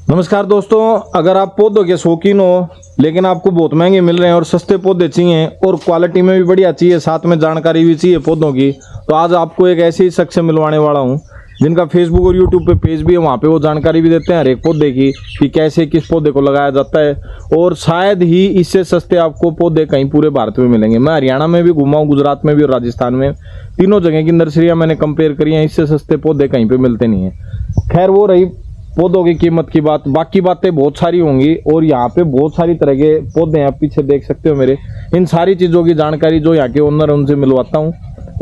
नमस्कार दोस्तों, अगर आप पौधों के शौकीन हो लेकिन आपको बहुत महंगे मिल रहे हैं और सस्ते पौधे चाहिए और क्वालिटी में भी बढ़िया चाहिए, साथ में जानकारी भी चाहिए पौधों की, तो आज आपको एक ऐसे ही शख्स से मिलवाने वाला हूं जिनका फेसबुक और यूट्यूब पे पेज भी है। वहाँ पे वो जानकारी भी देते हैं हर एक पौधे की कि कैसे किस पौधे को लगाया जाता है, और शायद ही इससे सस्ते आपको पौधे कहीं पूरे भारत में मिलेंगे। मैं हरियाणा में भी घूमा हूँ, गुजरात में भी और राजस्थान में, तीनों जगह की नर्सरियाँ मैंने कंपेयर करी हैं, इससे सस्ते पौधे कहीं पर मिलते नहीं हैं। खैर, वो रही पौधों की कीमत की बात, बाकी बातें बहुत सारी होंगी। और यहाँ पे बहुत सारी तरह के पौधे हैं, आप पीछे देख सकते हो मेरे। इन सारी चीज़ों की जानकारी जो यहाँ के ओनर उनसे मिलवाता हूँ,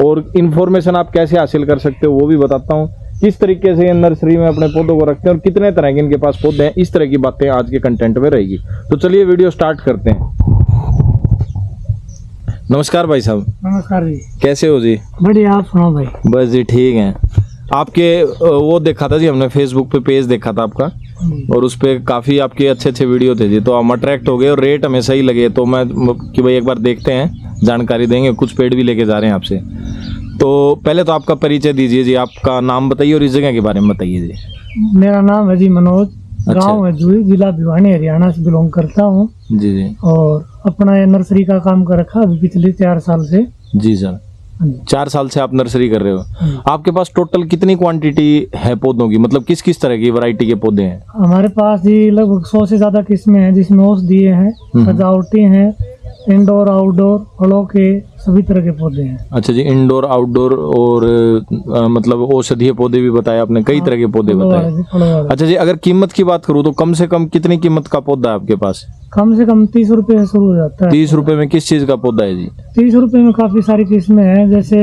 और इन्फॉर्मेशन आप कैसे हासिल कर सकते हो वो भी बताता हूँ। किस तरीके से नर्सरी में अपने पौधों को रखते हैं और कितने तरह के इनके पास पौधे हैं, इस तरह की बातें आज के कंटेंट में रहेगी। तो चलिए वीडियो स्टार्ट करते हैं। नमस्कार भाई साहब। नमस्कार जी। कैसे हो जी? बढ़िया, आप सुनाओ भाई। बस जी ठीक है। आपके वो देखा था जी, हमने फेसबुक पे पेज देखा था आपका, और उस पे काफ़ी आपके अच्छे अच्छे वीडियो थे जी, तो हम अट्रैक्ट हो गए और रेट हमें सही लगे, तो मैं कि भाई एक बार देखते हैं, जानकारी देंगे। कुछ पेड़ भी लेके जा रहे हैं आपसे। तो पहले तो आपका परिचय दीजिए जी, आपका नाम बताइए और इस जगह के बारे में बताइए जी। मेरा नाम है जी मनोज। अच्छा। गांव है जुई, जिला भिवानी, हरियाणा से बिलोंग करता हूँ। जी जी। और अपना ये नर्सरी का काम कर रखा अभी पिछले 4 साल से। जी सर, 4 साल से आप नर्सरी कर रहे हो। आपके पास टोटल कितनी क्वांटिटी है पौधों की, मतलब किस किस तरह की वैरायटी के पौधे हैं? हमारे पास जी लगभग 100 से ज्यादा किस्में हैं, जिसमें औषधीय हैं, सजावटी हैं, इंडोर आउटडोर, फलों के सभी तरह के पौधे हैं। अच्छा जी, इंडोर आउटडोर और मतलब औषधीय पौधे भी बताए आपने, कई तरह के पौधे बताए। अच्छा जी, अगर कीमत की बात करूँ तो कम से कम कितनी कीमत का पौधा है आपके पास? कम से कम 30 रुपए से शुरू हो जाता है। 30 रुपए में किस चीज का पौधा है जी? 30 रुपए में काफी सारी किस्में हैं। जैसे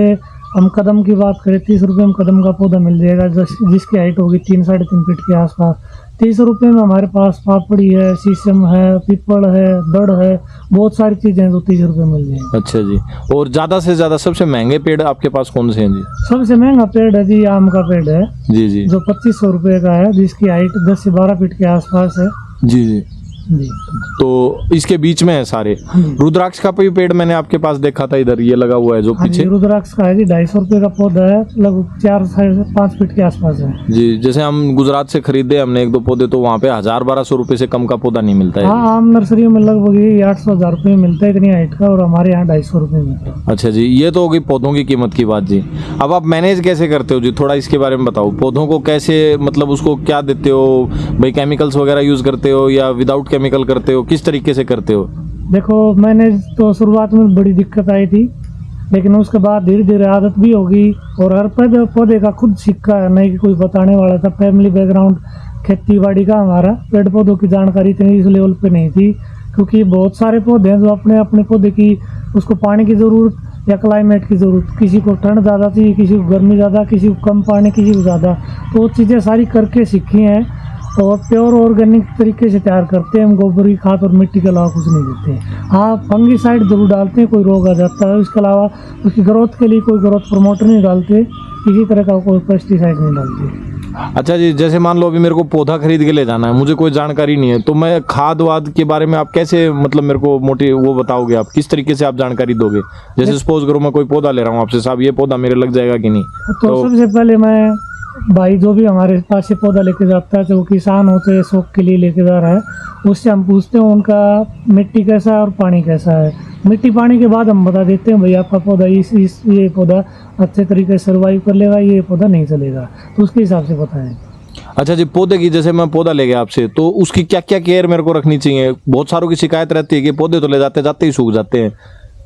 हम कदम की बात करें, 30 रुपए में कदम का पौधा मिल जाएगा, जिसकी हाइट होगी 3-3.5 फीट के आसपास। 30 रुपए में हमारे पास पापड़ी है, शीशम है, पीपल है, दड़ है, बहुत सारी चीजें हैं जो 30 रुपए मिल जाएंगी। अच्छा जी, और ज्यादा से ज्यादा सबसे महंगे पेड़ आपके पास कौन से हैं जी? सबसे महंगा पेड़ है जी आम का पेड़ है जी जी, जो 2500 रुपए का है, जिसकी हाइट 10 से 12 फीट के आसपास है। जी जी जी। तो इसके बीच में है सारे। रुद्राक्ष का भी पेड़ मैंने आपके पास देखा था, इधर ये लगा हुआ है जो पीछे। रुद्राक्ष का है जी 250 रुपए का पौधा है, लगभग 4 से 5 फीट के आसपास है जी। जैसे हम गुजरात से खरीदे हमने 1-2 पौधे, तो वहाँ पे 1000-1200 रुपए से कम का पौधा नहीं मिलता है। हाँ, आम नर्सरियों में लगभग 800-1000 रुपये मिलता है इतनी हाइट का, और हमारे यहाँ 250 रुपये मिलता है। अच्छा जी, ये तो होगी पौधों की कीमत की बात जी। अब आप मैनेज कैसे करते हो जी, थोड़ा इसके बारे में बताओ। पौधों को कैसे, मतलब उसको क्या देते हो भाई? केमिकल्स वगैरह यूज करते हो या विदाउट केमिकल करते हो, किस तरीके से करते हो? देखो, मैंने तो शुरुआत में बड़ी दिक्कत आई थी, लेकिन उसके बाद धीरे धीरे आदत भी होगी। और हर पौधे का खुद सिक्का है, नहीं कि कोई बताने वाला था। फैमिली बैकग्राउंड खेती बाड़ी का हमारा, पेड़ पौधों की जानकारी इतनी इस लेवल पे नहीं थी, क्योंकि बहुत सारे पौधे हैं जो अपने अपने पौधे की, उसको पानी की ज़रूरत या क्लाइमेट की ज़रूरत, किसी को ठंड ज़्यादा थी, किसी को गर्मी ज़्यादा, किसी को कम पानी, किसी को ज़्यादा। तो वो चीज़ें सारी करके सीखी हैं, और प्योर ऑर्गेनिक तरीके से तैयार करते हैं हम। गोबर की खाद और मिट्टी के अलावा कुछ नहीं देते। हाँ, फंगीसाइड जरूर डालते हैं, कोई रोग आ जाता है, इसके अलावा उसकी ग्रोथ के लिए कोई ग्रोथ प्रमोटर नहीं डालते, किसी तरह का कोई पेस्टिसाइड नहीं डालते। अच्छा जी, जैसे मान लो अभी मेरे को पौधा खरीद के ले जाना है, मुझे कोई जानकारी नहीं है, तो मैं खाद वाद के बारे में आप कैसे, मतलब मेरे को वो बताओगे आप, किस तरीके से आप जानकारी दोगे? जैसे सपोज करो मैं कोई पौधा ले रहा हूँ आपसे, साहब ये पौधा मेरे लग जाएगा कि नहीं? तो सबसे पहले मैं भाई जो भी हमारे पास से पौधा लेके जाता है, जो किसान होते हैं, शौक के लिए लेके जा रहा है, उससे हम पूछते हैं उनका मिट्टी कैसा है और पानी कैसा है। मिट्टी पानी के बाद हम बता देते हैं भाई आपका पौधा ये पौधा अच्छे तरीके से सर्वाइव कर लेगा, ये पौधा नहीं चलेगा, तो उसके हिसाब से बताएं। अच्छा जी, पौधे की, जैसे मैं पौधा ले गया आपसे, तो उसकी क्या क्या केयर मेरे को रखनी चाहिए? बहुत सारों की शिकायत रहती है कि पौधे तो ले जाते जाते ही सूख जाते हैं।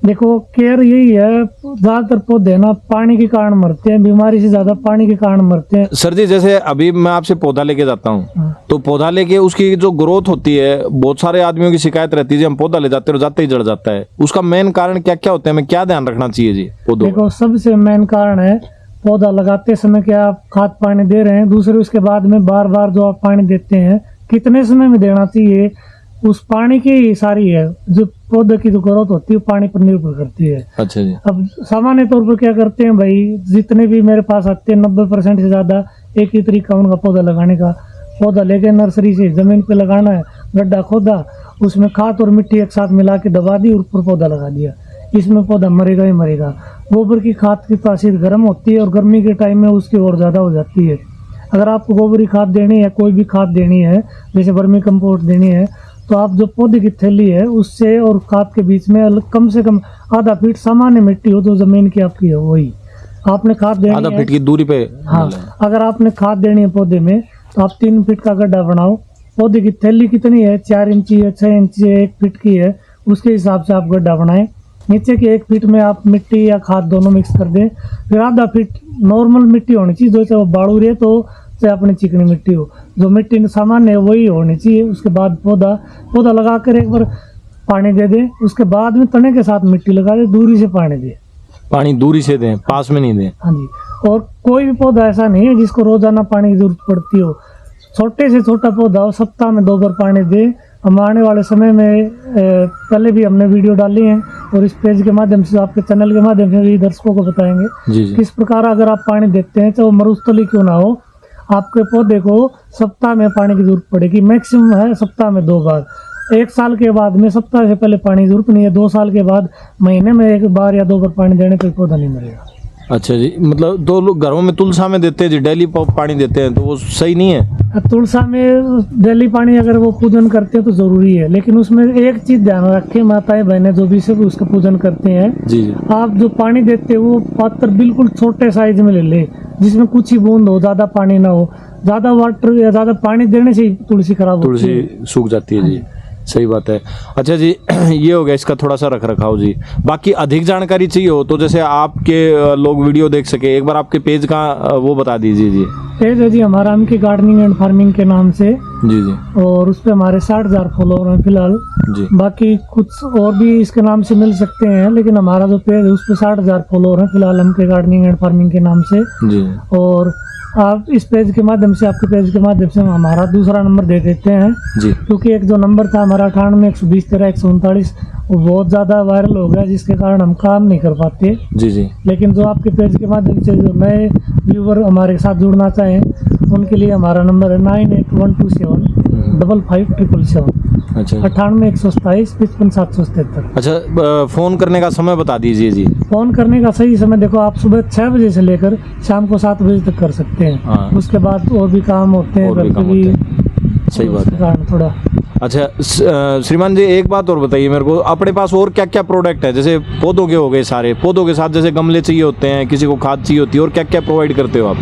देखो, केयर यही है, ज्यादातर पौधे ना पानी के कारण मरते हैं, बीमारी से ज्यादा पानी के कारण मरते हैं। सर जी, जैसे अभी मैं आपसे पौधा लेके जाता हूँ, तो पौधा लेके उसकी जो ग्रोथ होती है, बहुत सारे आदमियों की शिकायत रहती है जी, हम पौधा ले जाते हैं और जाते ही जड़ जाता है। उसका मेन कारण क्या क्या होता है, हमें क्या ध्यान रखना चाहिए जी पौधों? देखो, सबसे मेन कारण है पौधा लगाते समय क्या आप खाद पानी दे रहे हैं। दूसरे, उसके बाद में बार बार जो आप पानी देते हैं, कितने समय में देना चाहिए, उस पानी की सारी है जो पौधे की जो ग्रोथ होती है पानी पर निर्भर करती है। अच्छा जी। अब सामान्य तौर पर क्या करते हैं भाई, जितने भी मेरे पास आते हैं 90% से ज्यादा एक ही तरीका उनका पौधा लगाने का। पौधा लेके नर्सरी से जमीन पे लगाना है, गड्ढा खोदा, उसमें खाद और मिट्टी एक साथ मिला के दबा दी, ऊपर पौधा लगा दिया। इसमें पौधा मरेगा ही मरेगा। गोबर की खाद की तासीर गर्म होती है और गर्मी के टाइम में उसकी और ज़्यादा हो जाती है। अगर आपको गोबरी खाद देनी है, कोई भी खाद देनी है, जैसे वर्मी कंपोस्ट देनी है, तो आप जो पौधे की थैली है उससे और खाद के बीच में कम से कम आधा फीट सामान्य मिट्टी हो, जो जमीन की आपकी है वही आपने खाद देनी है। आधा फीट की दूरी पे? हाँ, अगर आपने खाद देनी है पौधे में तो आप 3 फीट का गड्ढा बनाओ। पौधे की थैली कितनी है, 4 इंची है, 6 इंची है, 1 फीट की है, उसके हिसाब से आप गड्ढा बनाएं। नीचे के 1 फीट में आप मिट्टी या खाद दोनों मिक्स कर दें। फिर आधा फीट नॉर्मल मिट्टी होनी चाहिए, जो चाहे वो बाड़ू रहे तो चाहे अपनी चिकनी मिट्टी हो, जो मिट्टी सामान्य है वही होनी चाहिए। उसके बाद पौधा लगा कर एक बार पानी दे दें, उसके बाद में तने के साथ मिट्टी लगा दे, दूरी से पानी दे। पानी दूरी से दें, पास में नहीं दें? हाँ जी। और कोई भी पौधा ऐसा नहीं है जिसको रोजाना पानी की जरूरत पड़ती हो। छोटे से छोटा पौधा हो, सप्ताह में 2 बार पानी दे। हम आने वाले समय में पहले भी हमने वीडियो डाली है और इस पेज के माध्यम से, आपके चैनल के माध्यम से भी दर्शकों को बताएंगे जी जी। किस प्रकार अगर आप पानी देते हैं, चाहे वो मरुस्थली क्यों ना हो, आपके पौधे को सप्ताह में पानी की जरूरत पड़ेगी। मैक्सिमम है सप्ताह में 2 बार। 1 साल के बाद में सप्ताह से पहले पानी की जरूरत नहीं है। 2 साल के बाद महीने में 1 बार या 2 बार पानी देने पर पौधा नहीं मरेगा। अच्छा जी, मतलब 2 लोग घरों में तुलसा में देते हैं जी, डेली पानी देते हैं, तो वो सही नहीं है? तुलसा में डेली पानी अगर वो पूजन करते हैं तो जरूरी है, लेकिन उसमें एक चीज ध्यान रखें, माताएं बहनें जो भी सब उसका पूजन करते हैं, जी जी। आप जो पानी देते हैं वो पात्र बिल्कुल छोटे साइज में ले ले, जिसमें कुछ ही बूंद हो, ज्यादा पानी ना हो। ज्यादा वाटर या ज्यादा पानी देने से ही तुलसी खराब होती है, तुलसी सूख जाती है जी। सही बात है। अच्छा जी, ये हो गया इसका थोड़ा सा रख रखाव जी। बाकी अधिक जानकारी चाहिए हो तो जैसे आपके लोग वीडियो देख सके, एक बार आपके पेज का वो बता दीजिए जी। पेज है जी हमारा एमके गार्डनिंग एंड फार्मिंग के नाम से, जी जी। और उस पे हमारे 60,000 फॉलोअर हैं फिलहाल जी। बाकी कुछ और भी इसके नाम से मिल सकते हैं, लेकिन हमारा जो पेज है उस पे 60,000 फॉलोअर हैं फिलहाल एमके गार्डनिंग एंड फार्मिंग के नाम से। जी। और आप इस पेज के माध्यम से, आपके पेज के माध्यम से हम हमारा दूसरा नंबर दे देते हैं जी। क्योंकि एक जो नंबर था हमारा 98 120 13 139, वो बहुत ज़्यादा वायरल हो गया, जिसके कारण हम काम नहीं कर पाते। जी जी। लेकिन जो आपके पेज के माध्यम से जो नए व्यूवर हमारे साथ जुड़ना चाहें उनके लिए हमारा नंबर है 98127557 777। अच्छा। 98 127 55 777। अच्छा, फोन करने का समय बता दीजिए जी। फोन करने का सही समय देखो, आप सुबह 6 बजे से लेकर शाम को 7 बजे तक कर सकते हैं। हाँ। उसके बाद और भी काम होते हैं, और भी घर काम के भी। होते हैं। सही बात है। कारण थोड़ा। अच्छा श्रीमान जी, एक बात और बताइए मेरे को, अपने पास और क्या क्या प्रोडक्ट है? जैसे पौधों के हो गए सारे, पौधों के साथ जैसे गमले चाहिए होते हैं, किसी को खाद चाहिए होती है, और क्या क्या प्रोवाइड करते हो आप?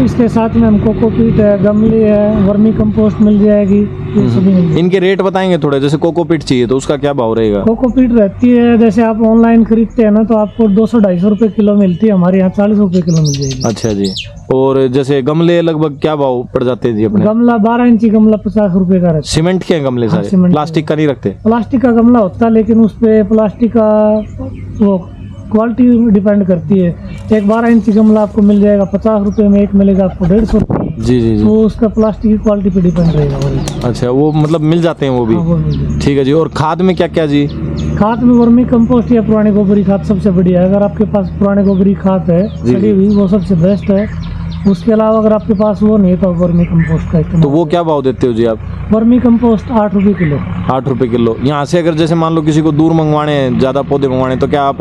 इसके साथ में हमको कोकोपीट है, गमले है, वर्मी कंपोस्ट मिल जाएगी, ये सभी मिल जाएगी। इनके रेट बताएंगे थोड़े? जैसे कोकोपीट चाहिए तो उसका क्या भाव रहेगा? कोकोपीट रहती है, जैसे आप ऑनलाइन खरीदते हैं ना तो आपको 200-250 रुपए किलो मिलती है, हमारे यहाँ 40 रुपए किलो मिल जाएगी। अच्छा जी। और जैसे गमले लगभग क्या भाव पड़ जाते हैं जी अपने? गमला 12 इंची गमला 50 रुपए का रहता है। सीमेंट के हैं गमले सारे? सीमेंट प्लास्टिक का नहीं रखते? प्लास्टिक का गमला होता है, लेकिन उस पे प्लास्टिक का वो क्वालिटी डिपेंड करती है। एक 12 इंची गमला आपको मिल जाएगा 50 रुपए में, एक मिलेगा आपको 150 रुपए। जी जी जी। तो उसका प्लास्टिक की क्वालिटी पे डिपेंड रहेगा वही। अच्छा, वो मतलब मिल जाते हैं वो भी? हाँ, वो मिल जाएगा। ठीक है जी। और खाद में क्या क्या जी? खाद में वर्मी कंपोस्ट या पुरानी गोबरी खाद सबसे बढ़िया है। अगर आपके पास पुरानी गोबरी खाद है जी। सड़ी हुई, वो सबसे बेस्ट है। उसके अलावा अगर आपके पास वो नहीं है तो वर्मी कंपोस्ट का इस्तेमाल। तो वो क्या भाव देते हो जी आप? वर्मी कंपोस्ट 8 रुपए किलो। 8 रुपए किलो। यहाँ से अगर जैसे मान लो किसी को दूर मंगवाने हैं, ज़्यादा पौधे मंगवाने हैं, तो क्या आप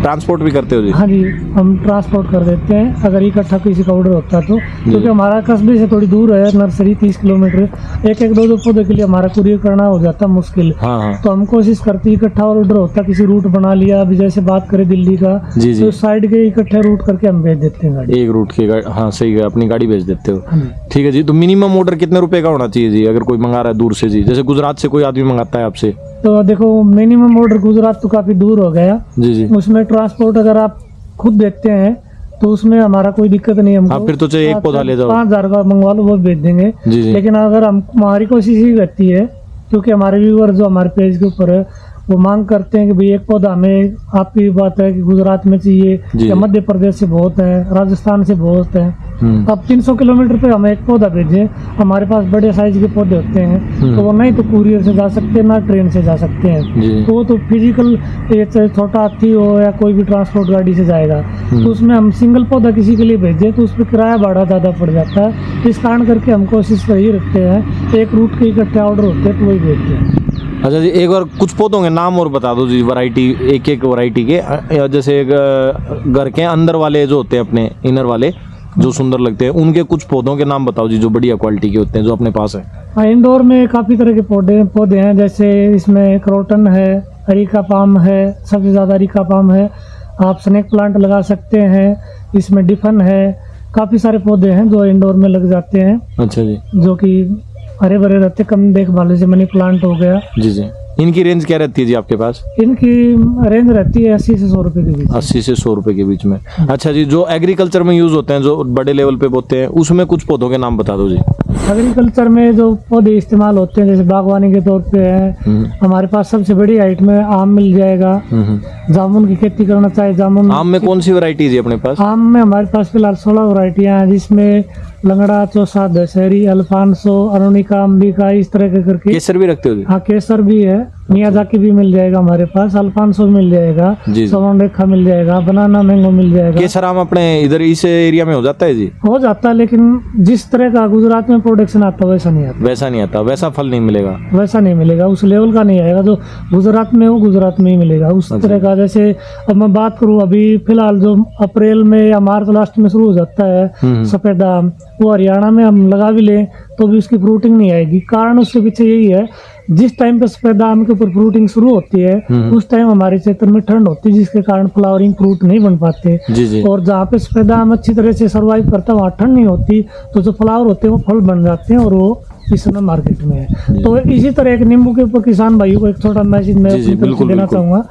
ट्रांसपोर्ट भी करते हो जी? हाँ जी, हम ट्रांसपोर्ट कर देते हैं अगर इकट्ठा किसी का ऑर्डर होता है तो, क्योंकि हमारा कस्बे से थोड़ी दूर है नर्सरी, 30 किलोमीटर। एक एक दो पौधे के लिए हमारा कुरियर करना हो जाता है मुश्किल। हाँ हाँ। तो हम कोशिश करते हैं इकट्ठा ऑर्डर होता है, किसी रूट बना लिया, अभी जैसे बात करें दिल्ली का, जी जी। तो साइड के इकट्ठे रूट करके हम भेज देते हैं गाड़ी। एक रूट की हाँ सही है, अपनी गाड़ी भेज देते हो। हाँ जी। ठीक है जी। तो मिनिमम ऑर्डर कितने रुपए का होना चाहिए जी अगर कोई मंगा रहा है दूर से जी? जैसे गुजरात से कोई आदमी मंगाता है आपसे? तो देखो, मिनिमम ऑर्डर गुजरात तो काफी दूर हो गया, जी जी। उसमें ट्रांसपोर्ट अगर आप खुद देते हैं तो उसमें हमारा कोई दिक्कत नहीं है हमको। हाँ, फिर तो चाहिए एक पौधा ले जाओ। 5,000 का मंगवा लो, वो भेज देंगे। जी जी। लेकिन अगर हम, हमारी कोशिश ही रहती है, क्योंकि हमारे व्यूअर जो हमारे पेज के ऊपर है वो मांग करते हैं कि भाई एक पौधा हमें, आपकी बात है कि गुजरात में चाहिए जी। या मध्य प्रदेश से बहुत है, राजस्थान से बहुत है, अब 300 किलोमीटर पे हमें एक पौधा भेजें। हमारे पास बड़े साइज के पौधे होते हैं तो वो नहीं तो कुरियर से जा सकते, ना ट्रेन से जा सकते हैं। जी। तो वो तो फिजिकल, ये चाहे छोटा हाथी हो या कोई भी ट्रांसपोर्ट गाड़ी से जाएगा, तो उसमें हम सिंगल पौधा किसी के लिए भेजें तो उस पर किराया भाड़ा ज़्यादा पड़ जाता है। इस कारण करके हम कोशिश यही रखते हैं, एक रूट के इकट्ठे ऑर्डर होते हैं तो वही भेजते हैं। अच्छा जी, एक बार कुछ पौधों के नाम और बता दो जी, वैरायटी, एक एक वैरायटी के। जैसे घर के अंदर वाले जो होते हैं अपने इनर वाले, जो सुंदर लगते हैं, उनके कुछ पौधों के नाम बताओ जी जो बढ़िया क्वालिटी के होते हैं जो अपने पास है। हाँ, इंडोर में काफ़ी तरह के पौधे हैं, जैसे इसमें क्रोटन है, अरिका पाम है, सबसे ज़्यादा अरिका पाम है। आप स्नेक प्लांट लगा सकते हैं, इसमें डिफन है, काफ़ी सारे पौधे हैं जो इंडोर में लग जाते हैं। अच्छा जी। जो कि हरे भरे रहते, कम देखभाल, जैसे मनी प्लांट हो गया। जी जी। इनकी रेंज क्या रहती है जी आपके पास? इनकी रेंज रहती है 80 से 100 रुपये के बीच। 80 से 100 रुपए के बीच में। अच्छा जी, जो एग्रीकल्चर में यूज होते हैं, जो बड़े लेवल पे बोते हैं, उसमें कुछ पौधों के नाम बता दो जी। एग्रीकल्चर में जो पौधे इस्तेमाल होते हैं, जैसे बागवानी के तौर पे है, हमारे पास सबसे बड़ी हाइट में आम मिल जाएगा। जामुन की खेती करना चाहे जामुन। आम में कौन सी वैरायटी है जी अपने पास? आम में हमारे पास फिलहाल 16 वैरायटियाँ हैं, जिसमें लंगड़ा, चौसा, दशहरी, अल्फांसो, अरुणिका, अंबिका, इस तरह के करके। केसर भी रखते हो जी? हाँ, केसर भी है, मियाजाकी भी मिल जाएगा हमारे पास, अल्फांसो मिल जाएगा, जी। सवन रेखा मिल जाएगा, बनाना मैंगो मिल जाएगा। केसर आम अपने इधर इस एरिया में हो जाता है जी? हो जाता है, लेकिन जिस तरह का गुजरात में प्रोडक्शन आता है वैसा नहीं आता। वैसा नहीं आता, वैसा फल नहीं मिलेगा। वैसा नहीं मिलेगा, उस लेवल का नहीं आएगा। जो गुजरात में हो, गुजरात में ही मिलेगा उस तरह का। जैसे अब मैं बात करूँ, अभी फिलहाल जो अप्रैल में या मार्च लास्ट में शुरू हो जाता है सफेद आम, वो हरियाणा में हम लगा भी लें तो भी उसकी फ्रूटिंग नहीं आएगी। कारण उसके पीछे यही है, जिस टाइम पे सफेद आम के ऊपर फ्रूटिंग शुरू होती है उस टाइम हमारे क्षेत्र में ठंड होती है, जिसके कारण फ्लावरिंग फ्रूट नहीं बन पाते। जी जी। और जहाँ पे सफेद आम अच्छी तरह से सर्वाइव करता है, वहाँ ठंड नहीं होती, तो जो फ्लावर होते हैं वो फल बन जाते हैं, और वो इस समय मार्केट में है। तो इसी तरह एक नींबू के ऊपर किसान भाइयों को एक छोटा मैसेज मैं अपनी तरफ से देना चाहूँगा,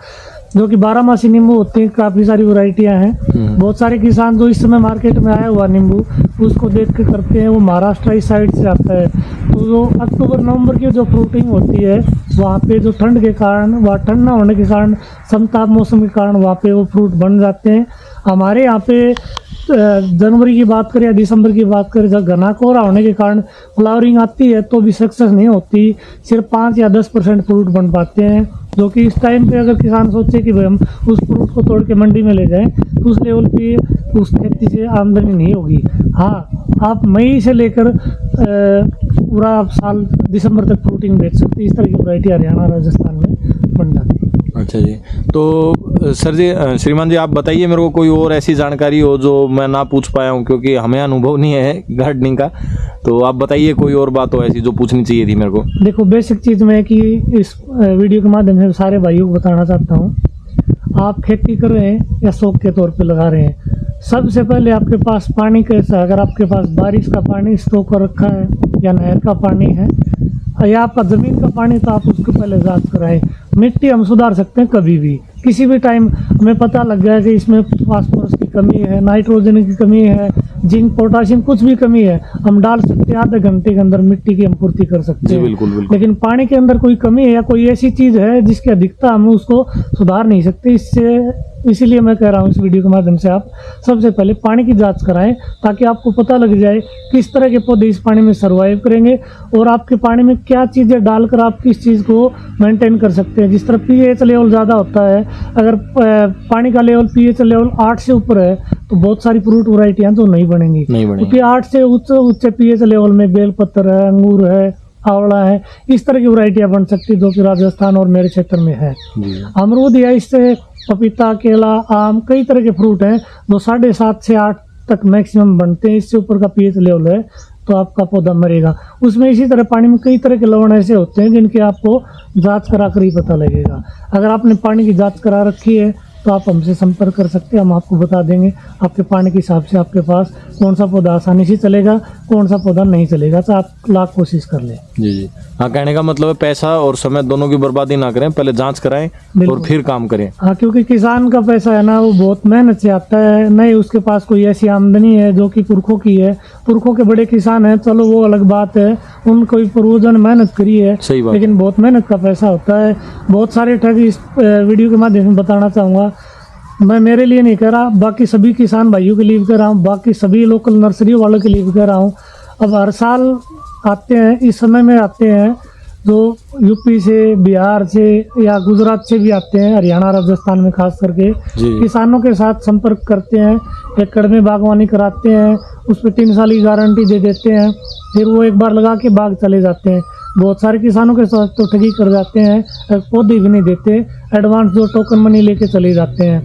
जो कि 12 नींबू होते हैं। काफ़ी सारी वैरायटियाँ हैं। बहुत सारे किसान जो इस समय मार्केट में आया हुआ नींबू, उसको देख के करते हैं, वो महाराष्ट्र इस साइड से आता है। तो जो अक्टूबर नवंबर की जो फ्रूटिंग होती है, वहाँ पे जो ठंड के कारण, वहाँ ठंड ना होने के कारण, समताप मौसम के कारण वहाँ पे वो फ्रूट बन जाते हैं। हमारे यहाँ पे जनवरी की बात करें या दिसंबर की बात करें, जब घना कोहरा होने के कारण फ्लावरिंग आती है तो भी सक्सेस नहीं होती, सिर्फ 5 या 10% फ्रूट बन पाते हैं। जो कि इस टाइम पे अगर किसान सोचे कि भाई हम उस फ्रूट को तोड़ के मंडी में ले जाएं, तो उस लेवल पे उस खेती से आमदनी नहीं होगी। हाँ, आप मई से लेकर पूरा साल दिसंबर तक फ्रूटिंग बेच सकते हैं। इस तरह की वैरायटी हरियाणा, राजस्थान में बन जाती है। अच्छा जी। तो सर जी, श्रीमान जी, आप बताइए मेरे को कोई और ऐसी जानकारी हो जो मैं ना पूछ पाया हूँ, क्योंकि हमें अनुभव नहीं है गार्डनिंग का। तो आप बताइए कोई और बात हो ऐसी जो पूछनी चाहिए थी मेरे को। देखो, बेसिक चीज़ मैं कि इस वीडियो के माध्यम से सारे भाइयों को बताना चाहता हूँ, आप खेती कर रहे हैं या शौक के तौर पे लगा रहे हैं, सबसे पहले आपके पास पानी कैसा है। अगर आपके पास बारिश का पानी स्टॉक कर रखा है या नहर का पानी है या आपका ज़मीन का पानी, तो आप उसको पहले जांच कराएं। मिट्टी हम सुधार सकते हैं कभी भी, किसी भी टाइम हमें पता लग गया कि इसमें फास्फोरस की कमी है, नाइट्रोजन की कमी है, जिंक, पोटाशियम कुछ भी कमी है, हम डाल सकते हैं। आधे घंटे के अंदर मिट्टी की हम पूर्ति कर सकते हैं। बिल्कुल बिल्कुल। लेकिन पानी के अंदर कोई कमी है या कोई ऐसी चीज़ है जिसकी अधिकता हम उसको सुधार नहीं सकते। इसीलिए मैं कह रहा हूँ इस वीडियो के माध्यम से आप सबसे पहले पानी की जांच कराएं, ताकि आपको पता लग जाए किस तरह के पौधे इस पानी में सर्वाइव करेंगे और आपके पानी में क्या चीज़ें डालकर आप किस चीज़ को मेंटेन कर सकते हैं। जिस तरह पीएच लेवल ज़्यादा होता है, अगर पानी का लेवल पीएच लेवल 8 से ऊपर है तो बहुत सारी फ्रूट वैरायटियाँ तो नहीं बनेंगी, क्योंकि 8 से उच्च पीएच लेवल में बेलपत्र है, अंगूर है, आंवला है, इस तरह की वैरायटियाँ बन सकती है, जो कि राजस्थान और मेरे क्षेत्र में है। अमरूद या इससे पपीता, केला, आम, कई तरह के फ्रूट हैं जो 7.5 से 8 तक मैक्सिमम बनते हैं। इससे ऊपर का पीएच लेवल है तो आपका पौधा मरेगा। उसमें इसी तरह पानी में कई तरह के लवण ऐसे होते हैं जिनके आपको जांच करा कर ही पता लगेगा। अगर आपने पानी की जांच करा रखी है तो आप हमसे संपर्क कर सकते हैं, हम आपको बता देंगे आपके पानी के हिसाब से आपके पास कौन सा पौधा आसानी से चलेगा, कौन सा पौधा नहीं चलेगा। तो आप लाख कोशिश कर लें। जी जी। हाँ, कहने का मतलब है पैसा और समय दोनों की बर्बादी ना करें, पहले जांच कराएं और फिर काम करें। हाँ, क्योंकि किसान का पैसा है ना, वो बहुत मेहनत से आता है, नहीं उसके पास कोई ऐसी आमदनी है जो कि पुरखों की है। पुरखों के बड़े किसान हैं, चलो वो अलग बात है, उनको पूर्वजों ने मेहनत करी है, सही बात। लेकिन बहुत मेहनत का पैसा होता है। बहुत सारे ठग इस वीडियो के माध्यम से बताना चाहूँगा। मैं मेरे लिए नहीं कह रहा, बाकी सभी किसान भाइयों के लिए भी कह रहा हूँ, बाकी सभी लोकल नर्सरी वालों के लिए भी कह रहा हूँ। अब हर साल आते हैं, इस समय में आते हैं जो यूपी से, बिहार से या गुजरात से भी आते हैं, हरियाणा, राजस्थान में खास करके किसानों के साथ संपर्क करते हैं, एकड़ में बागवानी कराते हैं, उस पर 3 साल की गारंटी दे देते हैं, फिर वो एक बार लगा के बाग चले जाते हैं। बहुत सारे किसानों के साथ तो ठगी कर जाते हैं, पौधे भी नहीं देते, एडवांस जो टोकन मनी लेके चले जाते हैं।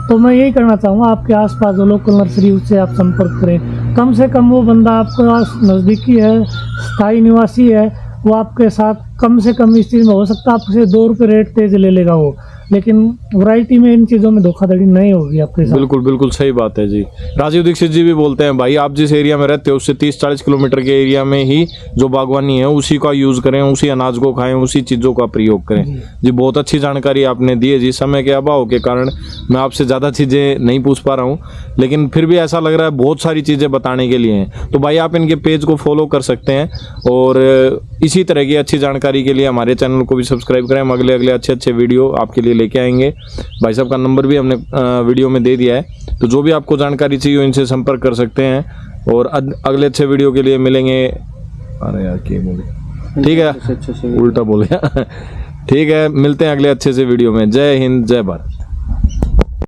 तो मैं यही करना चाहूँगा, आपके आसपास जो लोकल नर्सरी उससे आप संपर्क करें। कम से कम वो बंदा आपके पास नज़दीकी है, स्थायी निवासी है, वो आपके साथ कम से कम इस चीज़ में हो सकता है आपसे 2 रुपये रेट तेज ले लेगा वो, लेकिन वैरायटी में इन चीज़ों में धोखाधड़ी नहीं होगी आपके साथ। बिल्कुल बिल्कुल सही बात है जी। राजीव दीक्षित जी भी बोलते हैं भाई आप जिस एरिया में रहते हो उससे 30-40 किलोमीटर के एरिया में ही जो बागवानी है उसी का यूज़ करें, उसी अनाज को खाएं, उसी चीज़ों का प्रयोग करें। जी बहुत अच्छी जानकारी आपने दी है जी। समय के अभाव के कारण मैं आपसे ज़्यादा चीज़ें नहीं पूछ पा रहा हूँ, लेकिन फिर भी ऐसा लग रहा है बहुत सारी चीज़ें बताने के लिए हैं। तो भाई आप इनके पेज को फॉलो कर सकते हैं और इसी तरह की अच्छी जानकारी के लिए हमारे चैनल को भी सब्सक्राइब करें। हम अगले अच्छे वीडियो आपके लिए लेके आएंगे। भाई साहब का नंबर भी हमने वीडियो में दे दिया है, तो जो भी आपको जानकारी चाहिए इनसे संपर्क कर सकते हैं। और अगले अच्छे वीडियो के लिए मिलेंगे। अरे यार क्या बोले, ठीक है उल्टा बोल गया। ठीक है, मिलते हैं अगले अच्छे से वीडियो में। जय हिंद, जय भारत।